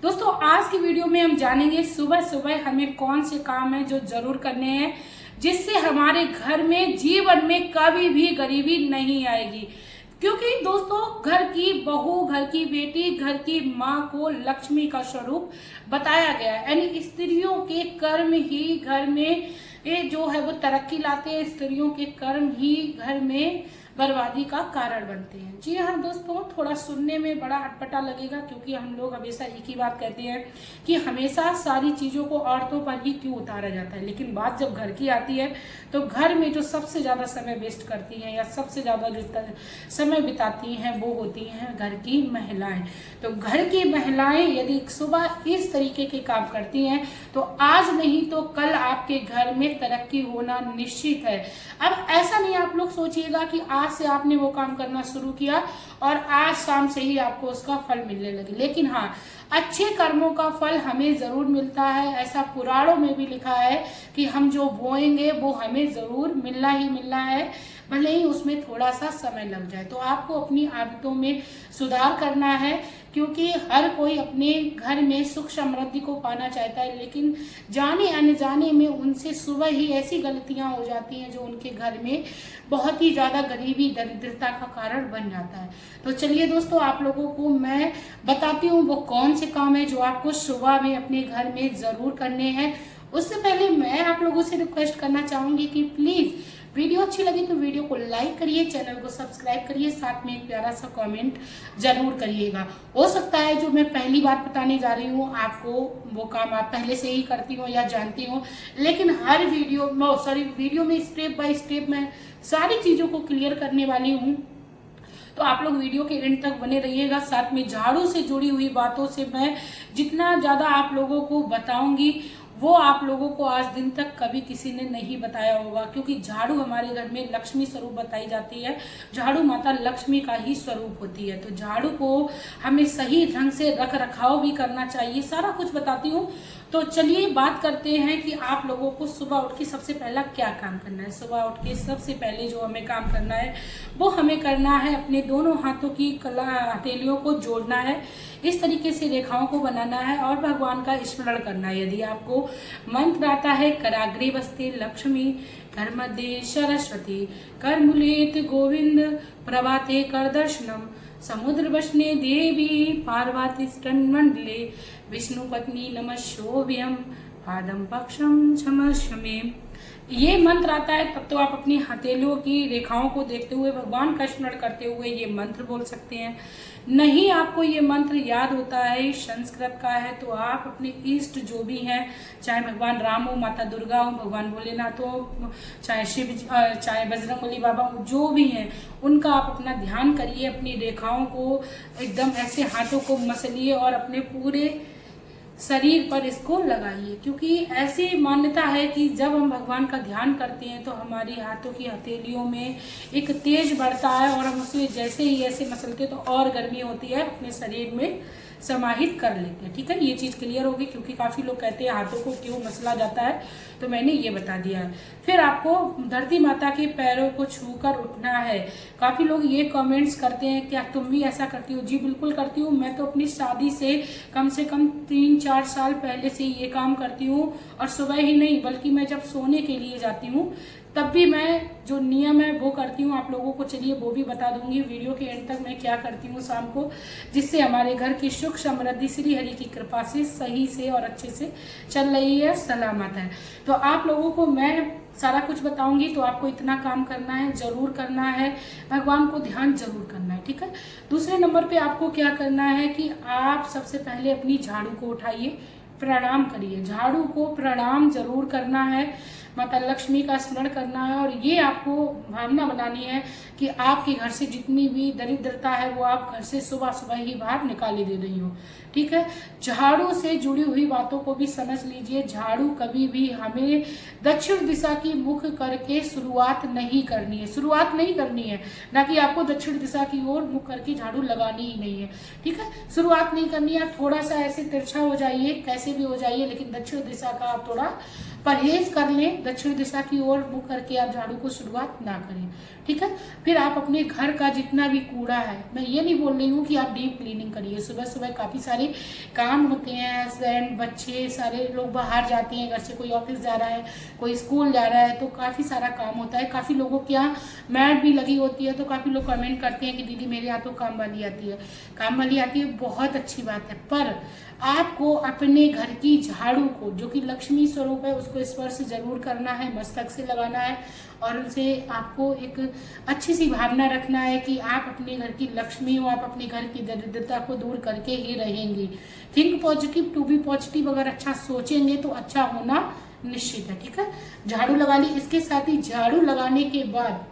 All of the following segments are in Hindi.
दोस्तों आज की वीडियो में हम जानेंगे सुबह सुबह हमें कौन से काम है जो जरूर करने हैं जिससे हमारे घर में जीवन में कभी भी गरीबी नहीं आएगी। क्योंकि दोस्तों घर की बहू, घर की बेटी, घर की माँ को लक्ष्मी का स्वरूप बताया गया है। यानी स्त्रियों के कर्म ही घर में ये जो है वो तरक्की लाते हैं। स्त्रियों के कर्म ही घर में बर्बादी का कारण बनते हैं। जी हाँ दोस्तों, थोड़ा सुनने में बड़ा अटपटा लगेगा क्योंकि हम लोग हमेशा एक ही बात कहते हैं कि हमेशा सारी चीज़ों को औरतों पर ही क्यों उतारा जाता है। लेकिन बात जब घर की आती है तो घर में जो सबसे ज़्यादा समय वेस्ट करती हैं या सबसे ज़्यादा जो समय बिताती हैं वो होती हैं घर की महिलाएं। तो घर की महिलाएं यदि सुबह इस तरीके के काम करती हैं तो आज नहीं तो कल आपके घर में तरक्की होना निश्चित है। अब ऐसा नहीं आप लोग सोचिएगा कि आज से आपने वो काम करना शुरू किया और आज शाम से ही आपको उसका फल मिलने लगे। लेकिन हाँ, अच्छे कर्मों का फल हमें जरूर मिलता है। ऐसा पुराणों में भी लिखा है कि हम जो बोएंगे वो हमें जरूर मिलना ही मिलना है, भले ही उसमें थोड़ा सा समय लग जाए। तो आपको अपनी आदतों में सुधार करना है क्योंकि हर कोई अपने घर में सुख समृद्धि को पाना चाहता है, लेकिन जाने अनजाने में उनसे सुबह ही ऐसी गलतियां हो जाती हैं जो उनके घर में बहुत ही ज़्यादा गरीबी दरिद्रता का कारण बन जाता है। तो चलिए दोस्तों, आप लोगों को मैं बताती हूँ वो कौन से काम है जो आपको सुबह में अपने घर में ज़रूर करने हैं। उससे पहले मैं आप लोगों से रिक्वेस्ट करना चाहूँगी कि प्लीज़ वीडियो अच्छी लगी तो वीडियो को लाइक करिए, चैनल को सब्सक्राइब करिए, साथ में एक प्यारा सा कमेंट जरूर करिएगा। हो सकता है जो मैं पहली बात बताने जा रही हूँ आपको वो काम आप पहले से ही करती हो या जानती हो, लेकिन हर वीडियो में स्टेप बाय स्टेप मैं सारी चीज़ों को क्लियर करने वाली हूँ। तो आप लोग वीडियो के एंड तक बने रहिएगा। साथ में झाड़ू से जुड़ी हुई बातों से मैं जितना ज़्यादा आप लोगों को बताऊंगी वो आप लोगों को आज दिन तक कभी किसी ने नहीं बताया होगा, क्योंकि झाड़ू हमारे घर में लक्ष्मी स्वरूप बताई जाती है। झाड़ू माता लक्ष्मी का ही स्वरूप होती है। तो झाड़ू को हमें सही ढंग से रख रखाव भी करना चाहिए, सारा कुछ बताती हूँ। तो चलिए बात करते हैं कि आप लोगों को सुबह उठ के सबसे पहला क्या काम करना है। सुबह उठ के सबसे पहले जो हमें काम करना है वो हमें करना है अपने दोनों हाथों की हथेलियों को जोड़ना है, इस तरीके से रेखाओं को बनाना है और भगवान का स्मरण करना है। यदि आपको मंत्र आता है कराग्रे वस्ते लक्ष्मी, कर मध्य सरस्वती, कर मूलेत गोविंद, प्रभाते कर दर्शनम, समुद्र वशने देवी, पार्वती स्तनमंडले, विष्णु पत्नी नमस्योभ्यम, पादम पक्षम क्षमस्वमे। ये मंत्र आता है तब तो आप अपनी हथेलियों की रेखाओं को देखते हुए भगवान का स्मरण करते हुए ये मंत्र बोल सकते हैं। नहीं आपको ये मंत्र याद होता है, संस्कृत का है, तो आप अपने इष्ट जो भी हैं, चाहे भगवान राम हो, माता दुर्गा हो, भगवान भोलेनाथ हो, चाहे शिव, चाहे बजरंगबली बाबा हो, जो भी हैं उनका आप अपना ध्यान करिए। अपनी रेखाओं को एकदम ऐसे हाथों को मसलिए और अपने पूरे शरीर पर इसको लगाइए, क्योंकि ऐसी मान्यता है कि जब हम भगवान का ध्यान करते हैं तो हमारी हाथों की हथेलियों में एक तेज बढ़ता है और हम उसे जैसे ही ऐसे मसलते तो और गर्मी होती है, अपने शरीर में समाहित कर लेते हैं। ठीक है, ये चीज़ क्लियर होगी क्योंकि काफ़ी लोग कहते हैं हाथों को क्यों मसला जाता है, तो मैंने ये बता दिया है। फिर आपको धरती माता के पैरों को छूकर उठना है। काफ़ी लोग ये कमेंट्स करते हैं क्या तुम भी ऐसा करती हो? जी बिल्कुल करती हूँ। मैं तो अपनी शादी से कम 3-4 साल पहले से ये काम करती हूँ, और सुबह ही नहीं बल्कि मैं जब सोने के लिए जाती हूँ तब भी मैं जो नियम है वो करती हूँ। आप लोगों को चलिए वो भी बता दूंगी वीडियो के एंड तक मैं क्या करती हूँ शाम को, जिससे हमारे घर की सुख समृद्धि श्री हरि की कृपा से सही से और अच्छे से चल रही है, सलामत है। तो आप लोगों को मैं सारा कुछ बताऊंगी, तो आपको इतना काम करना है, जरूर करना है, भगवान को ध्यान जरूर करना है। ठीक है, दूसरे नंबर पे आपको क्या करना है कि आप सबसे पहले अपनी झाड़ू को उठाइए, प्रणाम करिए। झाड़ू को प्रणाम जरूर करना है, माता लक्ष्मी का स्मरण करना है, और ये आपको भावना बनानी है कि आपके घर से जितनी भी दरिद्रता है वो आप घर से सुबह सुबह ही बाहर निकाली दे रही हो। ठीक है, झाड़ू से जुड़ी हुई बातों को भी समझ लीजिए। झाड़ू कभी भी हमें दक्षिण दिशा की मुख करके शुरुआत नहीं करनी है, शुरुआत नहीं करनी है, ना कि आपको दक्षिण दिशा की ओर मुख करके झाड़ू लगानी ही नहीं है। ठीक है, शुरुआत नहीं करनी है। आप थोड़ा सा ऐसे तिरछा हो जाइए, कैसे भी हो जाइए, लेकिन दक्षिण दिशा का आप थोड़ा परहेज कर लें, दक्षिण दिशा की ओर मुख करके आप झाड़ू को शुरुआत ना करें, ठीक है। फिर आप अपने घर का जितना भी कूड़ा है, मैं ये नहीं बोल रही हूँ कि आप डीप क्लीनिंग करिए, सुबह सुबह काफ़ी सारे काम होते हैं, हस्बैंड बच्चे सारे लोग बाहर जाते हैं घर से, कोई ऑफिस जा रहा है, कोई स्कूल जा रहा है, तो काफ़ी सारा काम होता है। काफ़ी लोगों के यहाँ मैट भी लगी होती है, तो काफ़ी लोग कमेंट करते हैं कि दीदी मेरे यहाँ तो काम वाली आती है। काम वाली आती है, बहुत अच्छी बात है, पर आपको अपने घर की झाड़ू को, जो कि लक्ष्मी स्वरूप है, उसको स्पर्श जरूर करना है, मस्तक से लगाना है, और उनसे आपको एक अच्छी सी भावना रखना है कि आप अपने घर की लक्ष्मी हो, आप अपने घर की दरिद्रता को दूर करके ही रहेंगी। Think positive to be positive, अगर अच्छा सोचेंगे तो अच्छा होना निश्चित है, ठीक है। झाड़ू लगा ली। इसके साथ ही झाड़ू लगाने के बाद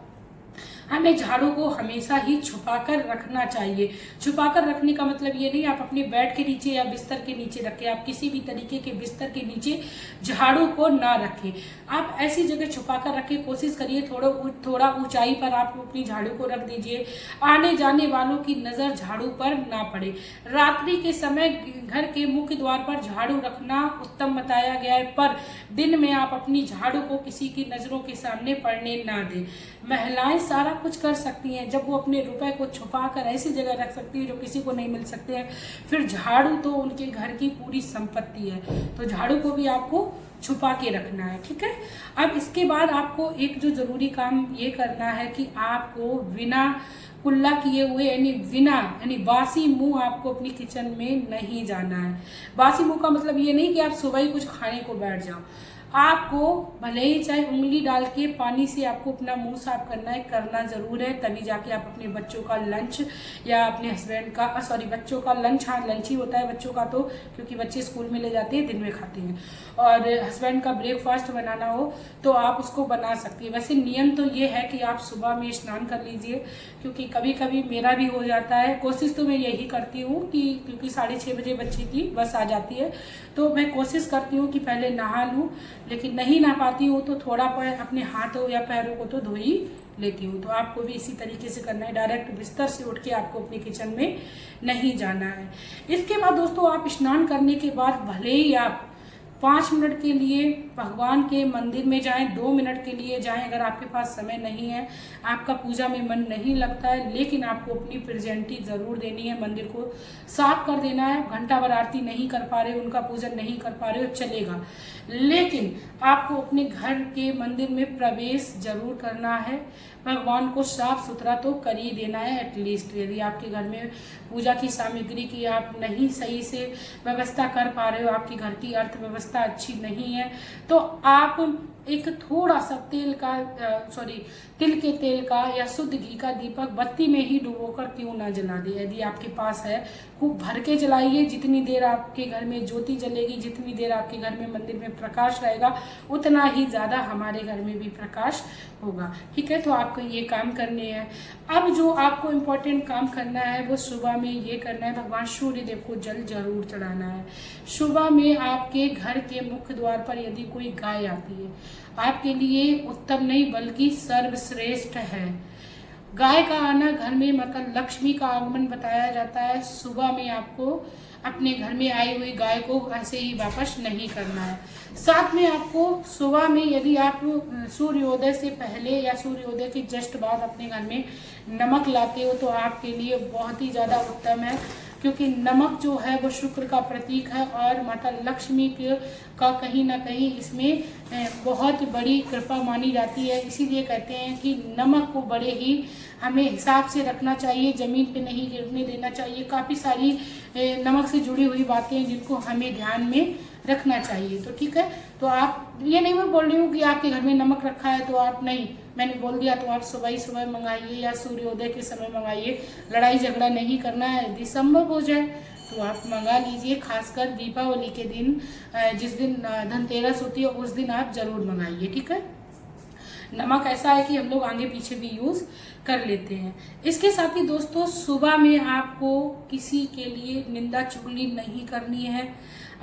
हमें झाड़ू को हमेशा ही छुपाकर रखना चाहिए। छुपाकर रखने का मतलब ये नहीं आप अपने बेड के नीचे या बिस्तर के नीचे रखें, आप किसी भी तरीके के बिस्तर के नीचे झाड़ू को ना रखें। आप ऐसी जगह छुपाकर रखें, कोशिश करिए थोड़ा ऊंचाई पर आप अपनी झाड़ू को रख दीजिए, आने जाने वालों की नजर झाड़ू पर ना पड़े। रात्रि के समय घर के मुख्य द्वार पर झाड़ू रखना उत्तम बताया गया है, पर दिन में आप अपनी झाड़ू को किसी की नजरों के सामने पड़ने ना दें। महिलाएं सारा कुछ कर सकती हैं जब वो अपने रुपए को छुपा कर ऐसी जगह रख सकती है जो किसी को नहीं मिल सकते हैं। फिर झाड़ू तो उनके घर की पूरी संपत्ति है, तो झाड़ू को भी आपको छुपा के रखना है, ठीक है। अब इसके बाद आपको एक जो जरूरी काम ये करना है कि आपको बिना कुल्ला किए हुए यानी बासी मुंह आपको अपनी किचन में नहीं जाना है। बासी मुंह का मतलब ये नहीं कि आप सुबह ही कुछ खाने को बैठ जाओ। आपको भले ही चाहे उंगली डाल के पानी से आपको अपना मुंह साफ करना जरूर है, तभी जाके आप अपने बच्चों का लंच या अपने हस्बैंड का बच्चों का लंच, हाँ लंच ही होता है बच्चों का, तो क्योंकि बच्चे स्कूल में ले जाते हैं, दिन में खाते हैं, और हस्बैंड का ब्रेकफास्ट बनाना हो तो आप उसको बना सकती है। वैसे नियम तो ये है कि आप सुबह में स्नान कर लीजिए, क्योंकि कभी कभी मेरा भी हो जाता है, कोशिश तो मैं यही करती हूँ कि क्योंकि 6:30 बजे बच्चे की बस आ जाती है, तो मैं कोशिश करती हूँ कि पहले नहा लूँ, लेकिन नहीं नहा पाती हूँ तो थोड़ा अपने हाथों या पैरों को तो धो ही लेती हूँ। तो आपको भी इसी तरीके से करना है, डायरेक्ट बिस्तर से उठ के आपको अपने किचन में नहीं जाना है। इसके बाद दोस्तों आप स्नान करने के बाद भले ही आप 5 मिनट के लिए भगवान के मंदिर में जाएं, 2 मिनट के लिए जाएं, अगर आपके पास समय नहीं है, आपका पूजा में मन नहीं लगता है, लेकिन आपको अपनी प्रेजेंटी जरूर देनी है, मंदिर को साफ कर देना है। घंटा भर आरती नहीं कर पा रहे, उनका पूजन नहीं कर पा रहे हो, चलेगा, लेकिन आपको अपने घर के मंदिर में प्रवेश जरूर करना है। भगवान को साफ सुथरा तो कर ही देना है एटलीस्ट। यदि आपके घर में पूजा की सामग्री की आप नहीं सही से व्यवस्था कर पा रहे हो, आपके घर की अर्थव्यवस्था अच्छी नहीं है, तो आप एक थोड़ा सा तिल के तेल का या शुद्ध घी का दीपक बत्ती में ही डुबोकर क्यों ना जला दे। यदि आपके पास है, खूब भर के जलाइए। जितनी देर आपके घर में ज्योति जलेगी, जितनी देर आपके घर में मंदिर में प्रकाश रहेगा, उतना ही ज्यादा हमारे घर में भी प्रकाश होगा, ठीक है। तो आपको ये काम करने हैं। अब जो आपको इम्पोर्टेंट काम करना है वो सुबह में ये करना है, भगवान सूर्य देव को जल जरूर चढ़ाना है। सुबह में आपके घर के मुख्य द्वार पर यदि कोई गाय आती है, आपके लिए उत्तम नहीं बल्कि सर्वश्रेष्ठ है। गाय का आना घर में मतलब लक्ष्मी का आगमन बताया जाता है। सुबह में आपको अपने घर में आई हुई गाय को ऐसे ही वापस नहीं करना है। साथ में आपको सुबह में यदि आप सूर्योदय से पहले या सूर्योदय के जस्ट बाद अपने घर में नमक लाते हो तो आपके लिए बहुत ही ज़्यादा उत्तम है, क्योंकि नमक जो है वो शुक्र का प्रतीक है और माता लक्ष्मी का कहीं ना कहीं इसमें बहुत बड़ी कृपा मानी जाती है। इसीलिए कहते हैं कि नमक को बड़े ही हमें हिसाब से रखना चाहिए, जमीन पे नहीं गिरने देना चाहिए। काफ़ी सारी नमक से जुड़ी हुई बातें हैं जिनको हमें ध्यान में रखना चाहिए। तो ठीक है, तो आप ये नहीं मैं बोल रही हूँ कि आपके घर में नमक रखा है तो आप नहीं, मैंने बोल दिया तो आप सुबह ही सुबह मंगाइए या सूर्योदय के समय मंगाइए। लड़ाई झगड़ा नहीं करना है, यदि संभव हो जाए तो आप मंगा लीजिए। खासकर दीपावली के दिन, जिस दिन धनतेरस होती है उस दिन आप जरूर मंगाइए, ठीक है। नमक ऐसा है कि हम लोग आगे पीछे भी यूज कर लेते हैं। इसके साथ ही दोस्तों सुबह में आपको किसी के लिए निंदा चुगली नहीं करनी है।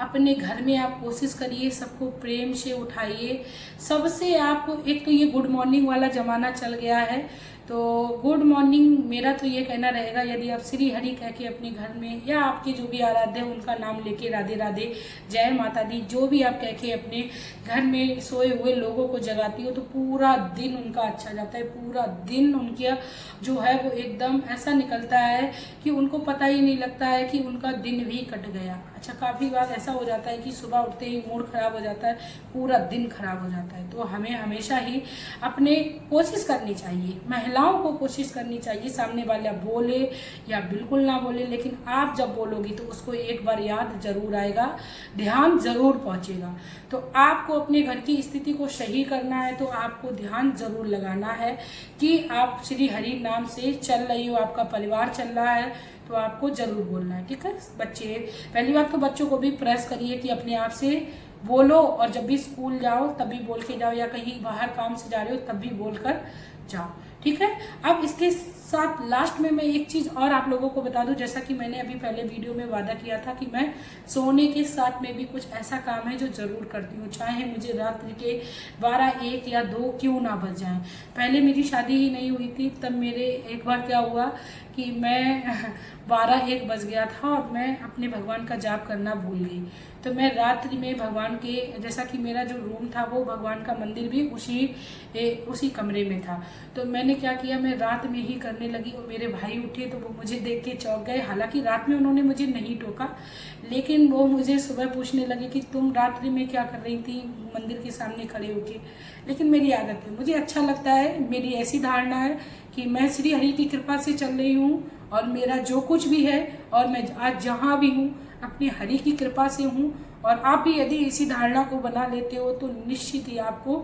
अपने घर में आप कोशिश करिए सबको प्रेम से उठाइए। सबसे आप, एक तो ये गुड मॉर्निंग वाला ज़माना चल गया है, तो गुड मॉर्निंग मेरा तो ये कहना रहेगा, यदि आप श्री हरि कह के अपने घर में या आपके जो भी आराध्य हैं उनका नाम लेके राधे राधे, जय माता दी, जो भी आप कह के अपने घर में सोए हुए लोगों को जगाती हो, तो पूरा दिन उनका अच्छा जाता है। पूरा दिन उनका जो है वो एकदम ऐसा निकलता है कि उनको पता ही नहीं लगता है कि उनका दिन भी कट गया। अच्छा, काफ़ी बार ऐसा हो जाता है कि सुबह उठते ही मूड खराब हो जाता है, पूरा दिन खराब हो जाता है। तो हमें हमेशा ही अपने कोशिश करनी चाहिए, महिलाओं को कोशिश करनी चाहिए, सामने वाला बोले या बिल्कुल ना बोले, लेकिन आप जब बोलोगी तो उसको एक बार याद जरूर आएगा, ध्यान जरूर पहुंचेगा। तो आपको अपने घर की स्थिति को सही करना है तो आपको ध्यान जरूर लगाना है कि आप श्री हरि नाम से चल रही हो, आपका परिवार चल रहा है, तो आपको जरूर बोलना है। ठीक है बच्चे, पहली बात तो बच्चों को भी प्रेस करिए कि अपने आप से बोलो, और जब भी स्कूल जाओ तब भी बोल के जाओ, या कहीं बाहर काम से जा रहे हो तब भी बोलकर जाओ। ठीक है, अब इसके साथ लास्ट में मैं एक चीज और आप लोगों को बता दूं, जैसा कि मैंने अभी पहले वीडियो में वादा किया था कि मैं सोने के साथ में भी कुछ ऐसा काम है जो जरूर करती हूँ, चाहे मुझे रात्रि के 12, 1 या 2 क्यों ना बज जाएं। पहले मेरी शादी ही नहीं हुई थी, तब मेरे एक बार क्या हुआ कि मैं 12, 1 बज गया था और मैं अपने भगवान का जाप करना भूल गई। तो मैं रात्रि में भगवान के, जैसा कि मेरा जो रूम था वो भगवान का मंदिर भी उसी कमरे में था, तो मैंने क्या किया, मैं रात में ही करने लगी और मेरे भाई उठे तो वो मुझे देख के चौंक गए। हालांकि रात में उन्होंने मुझे नहीं टोका, लेकिन वो मुझे सुबह पूछने लगे कि तुम रात्रि में क्या कर रही थी मंदिर के सामने खड़े होके। लेकिन मेरी आदत है, मुझे अच्छा लगता है, मेरी ऐसी धारणा है कि मैं श्री हरि की कृपा से चल रही हूँ और मेरा जो कुछ भी है और मैं आज जहाँ भी हूँ अपनी हरि की कृपा से हूँ। और आप भी यदि इसी धारणा को बना लेते हो तो निश्चित ही आपको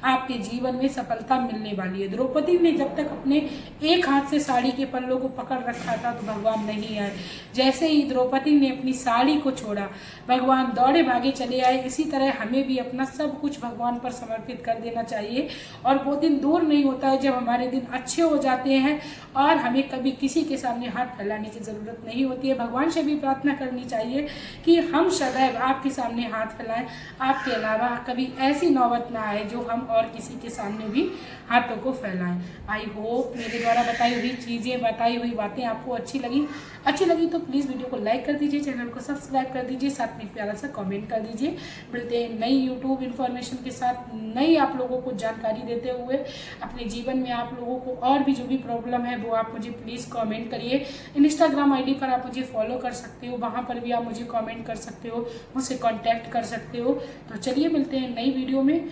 आपके जीवन में सफलता मिलने वाली है। द्रौपदी ने जब तक अपने एक हाथ से साड़ी के पल्लों को पकड़ रखा था तो भगवान नहीं आए। जैसे ही द्रौपदी ने अपनी साड़ी को छोड़ा, भगवान दौड़े भागे चले आए। इसी तरह हमें भी अपना सब कुछ भगवान पर समर्पित कर देना चाहिए, और वो दिन दूर नहीं होता है जब हमारे दिन अच्छे हो जाते हैं और हमें कभी किसी के सामने हाथ फैलाने की जरूरत नहीं होती है। भगवान से भी प्रार्थना करनी चाहिए कि हम सदैव आपके सामने हाथ फैलाएं, आपके अलावा कभी ऐसी नौबत ना आए जो हम और किसी के सामने भी हाथों को फैलाएं। आई होप मेरे द्वारा बताई हुई चीज़ें, बताई हुई बातें आपको अच्छी लगी तो प्लीज़ वीडियो को लाइक कर दीजिए, चैनल को सब्सक्राइब कर दीजिए, साथ में प्यारा सा कमेंट कर दीजिए। मिलते हैं नई यूट्यूब इन्फॉर्मेशन के साथ, नई आप लोगों को जानकारी देते हुए। अपने जीवन में आप लोगों को और भी जो भी प्रॉब्लम है वो आप मुझे प्लीज़ कमेंट करिए। इंस्टाग्राम आईडी पर आप मुझे फॉलो कर सकते हो, वहाँ पर भी आप मुझे कमेंट कर सकते हो, मुझसे कांटेक्ट कर सकते हो। तो चलिए मिलते हैं नई वीडियो में।